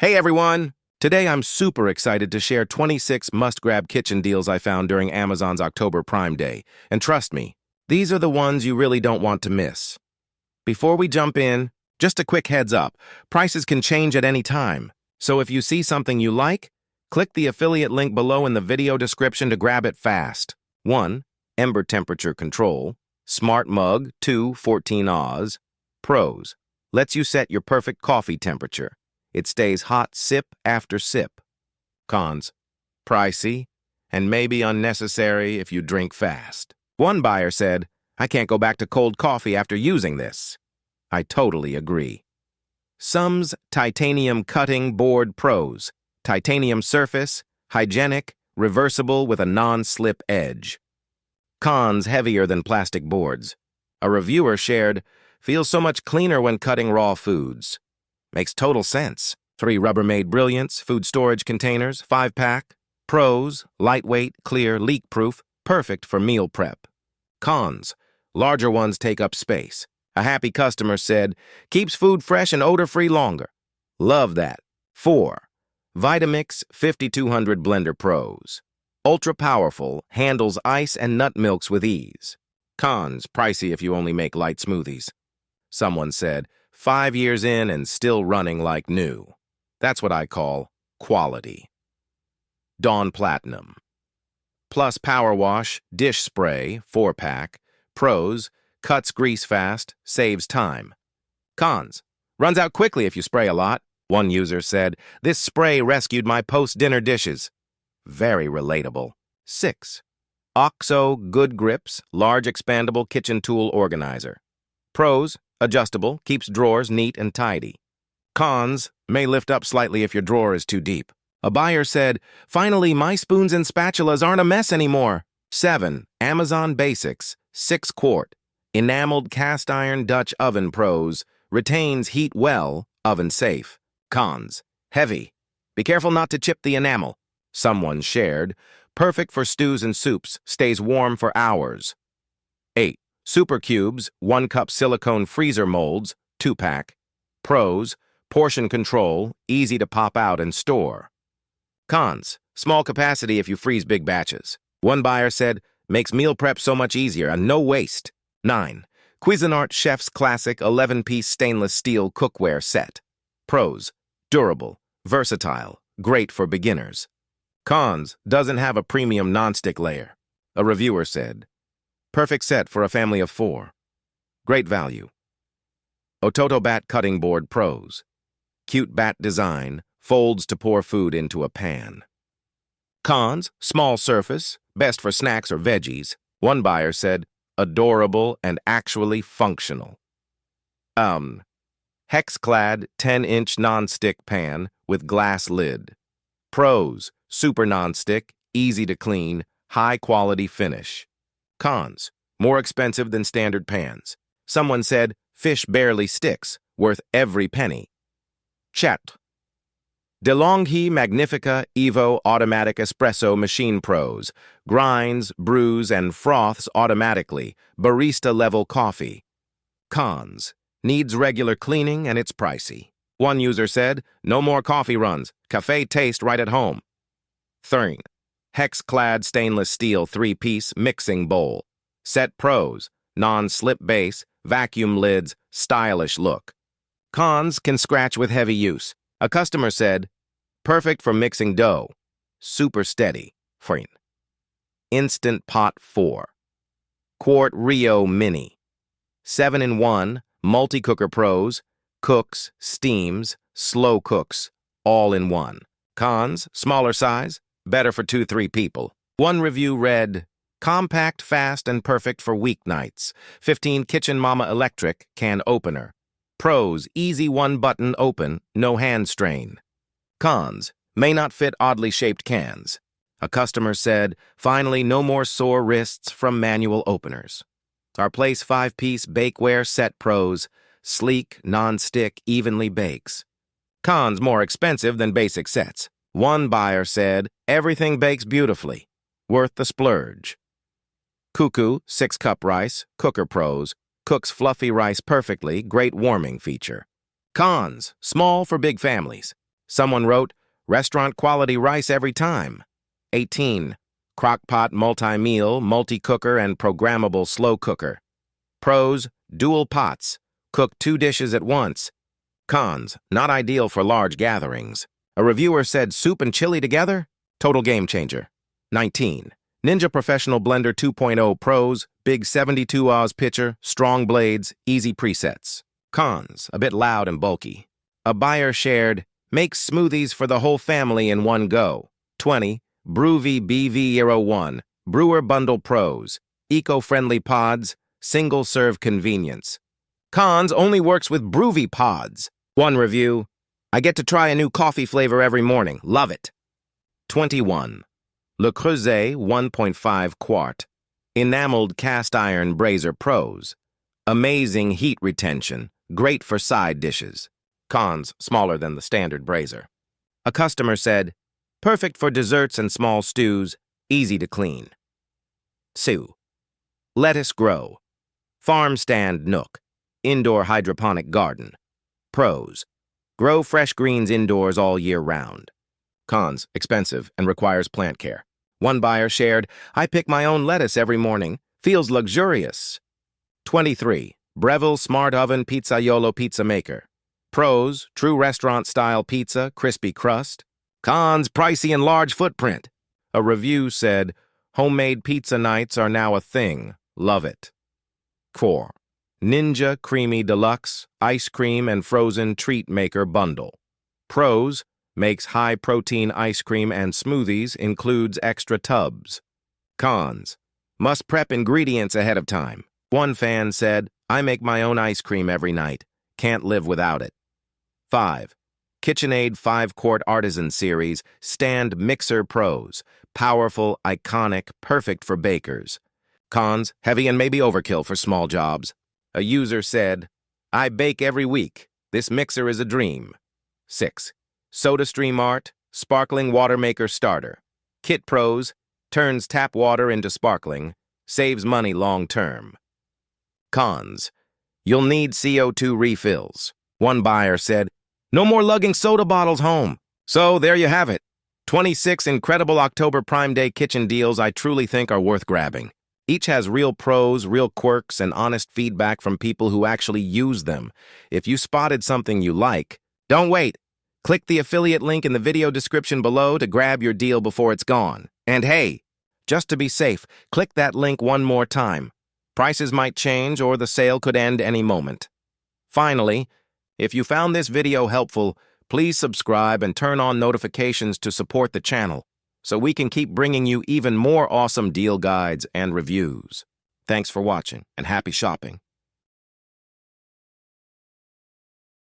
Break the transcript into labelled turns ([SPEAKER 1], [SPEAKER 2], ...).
[SPEAKER 1] Hey everyone! Today I'm super excited to share 26 must-grab kitchen deals I found during Amazon's October Prime Day. And trust me, these are the ones you really don't want to miss. Before we jump in, just a quick heads up. Prices can change at any time. So if you see something you like, click the affiliate link below in the video description to grab it fast. 1. Ember temperature control. Smart mug, 2, 14 Oz. Pros. Lets you set your perfect coffee temperature. It stays hot sip after sip. Cons. Pricey, and maybe unnecessary if you drink fast. One buyer said, "I can't go back to cold coffee after using this." I totally agree. Some's titanium cutting board pros. Titanium surface, hygienic, reversible with a non-slip edge. Cons heavier than plastic boards. A reviewer shared, "Feels so much cleaner when cutting raw foods." Makes total sense. 3 Rubbermaid Brilliance food storage containers, 5-pack. Pros, lightweight, clear, leak-proof, perfect for meal prep. Cons, larger ones take up space. A happy customer said, "Keeps food fresh and odor-free longer." Love that. 4. Vitamix 5200 Blender Pros. Ultra-powerful, handles ice and nut milks with ease. Cons, pricey if you only make light smoothies. Someone said, 5 years in and still running like new. That's what I call quality. Dawn Platinum. Plus Power Wash, dish spray, 4-pack. Pros, cuts grease fast, saves time. Cons, runs out quickly if you spray a lot. One user said, "This spray rescued my post-dinner dishes." Very relatable. 6. OXO Good Grips, large expandable kitchen tool organizer. Pros, adjustable, keeps drawers neat and tidy. Cons, may lift up slightly if your drawer is too deep. A buyer said, "Finally, my spoons and spatulas aren't a mess anymore." 7. Amazon Basics, 6-quart. Enameled cast iron Dutch oven pros, retains heat well, oven safe. Cons, heavy. Be careful not to chip the enamel. Someone shared, perfect for stews and soups, stays warm for hours. 8. Super Cubes, 1-cup silicone freezer molds, 2-pack. Pros, portion control, easy to pop out and store. Cons, small capacity if you freeze big batches. One buyer said, "Makes meal prep so much easier and no waste." 9. Cuisinart Chef's Classic 11-piece stainless steel cookware set. Pros, durable, versatile, great for beginners. Cons, doesn't have a premium nonstick layer. A reviewer said, "Perfect set for a family of 4. Great value." Ototo Bat Cutting Board Pros. Cute bat design, folds to pour food into a pan. Cons, small surface, best for snacks or veggies. One buyer said, "Adorable and actually functional." Hex-clad 10-inch non-stick pan with glass lid. Pros, super non-stick, easy to clean, high-quality finish. Cons, more expensive than standard pans. Someone said, "Fish barely sticks, worth every penny." Chat. DeLonghi Magnifica Evo Automatic Espresso Machine Pros. Grinds, brews, and froths automatically. Barista-level coffee. Cons, needs regular cleaning and it's pricey. One user said, "No more coffee runs. Cafe taste right at home." 3. Hex-clad stainless steel 3-piece mixing bowl. Set pros, non-slip base, vacuum lids, stylish look. Cons, can scratch with heavy use. A customer said, "Perfect for mixing dough. Super steady." Fine. Instant Pot 4. Quart Rio Mini. 7-in-1, multi-cooker pros, cooks, steams, slow cooks, all in one. Cons, smaller size, better for 2-3 people. One review read, "Compact, fast, and perfect for weeknights. 15 Kitchen Mama Electric can opener. Pros, easy 1-button open, no hand strain." Cons, may not fit oddly shaped cans. A customer said, "Finally, no more sore wrists from manual openers." Our Place 5-piece bakeware set pros, sleek, non-stick, evenly bakes. Cons, more expensive than basic sets. One buyer said, "Everything bakes beautifully. Worth the splurge." Cuckoo, 6-cup rice, cooker pros, cooks fluffy rice perfectly, great warming feature. Cons, small for big families. Someone wrote, restaurant quality rice every time. 18. Crock-pot multi-meal, multi-cooker, and programmable slow cooker. Pros, dual pots. Cook 2 dishes at once. Cons, not ideal for large gatherings. A reviewer said soup and chili together? Total game changer. 19. Ninja Professional Blender 2.0 Pros, big 72 Oz pitcher, strong blades, easy presets. Cons, a bit loud and bulky. A buyer shared, makes smoothies for the whole family in one go. 20. Brewvie BV01, Brewer Bundle Pros, eco-friendly pods, single-serve convenience. Cons, only works with Brewvie pods. One review, I get to try a new coffee flavor every morning. Love it. 21. Le Creuset 1.5 quart, enameled cast iron brazier Pros. Amazing heat retention, great for side dishes. Cons, smaller than the standard brazier. A customer said, perfect for desserts and small stews, easy to clean. Sue. Lettuce Grow, farm stand nook, indoor hydroponic garden. Pros, grow fresh greens indoors all year round. Cons, expensive and requires plant care. One buyer shared, I pick my own lettuce every morning, feels luxurious. 23. Breville Smart Oven Pizzaiolo Pizza Maker. Pros, true restaurant-style pizza, crispy crust. Cons, pricey and large footprint. A review said, homemade pizza nights are now a thing. Love it. 4. Ninja Creamy Deluxe Ice Cream and Frozen Treat Maker Bundle. Pros, makes high-protein ice cream and smoothies, includes extra tubs. Cons, must prep ingredients ahead of time. One fan said, I make my own ice cream every night. Can't live without it. 5. KitchenAid 5-quart Artisan Series Stand Mixer Pros. Powerful, iconic, perfect for bakers. Cons, heavy and maybe overkill for small jobs. A user said, I bake every week. This mixer is a dream. 6. SodaStream Art Sparkling Water Maker Starter. Kit Pros, turns tap water into sparkling, saves money long term. Cons, you'll need CO2 refills. One buyer said, no more lugging soda bottles home. So there you have it. 26 incredible October Prime Day kitchen deals I truly think are worth grabbing. Each has real pros, real quirks, and honest feedback from people who actually use them. If you spotted something you like, don't wait. Click the affiliate link in the video description below to grab your deal before it's gone. And hey, just to be safe, click that link one more time. Prices might change or the sale could end any moment. Finally, if you found this video helpful, please subscribe and turn on notifications to support the channel so we can keep bringing you even more awesome deal guides and reviews. Thanks for watching and happy shopping.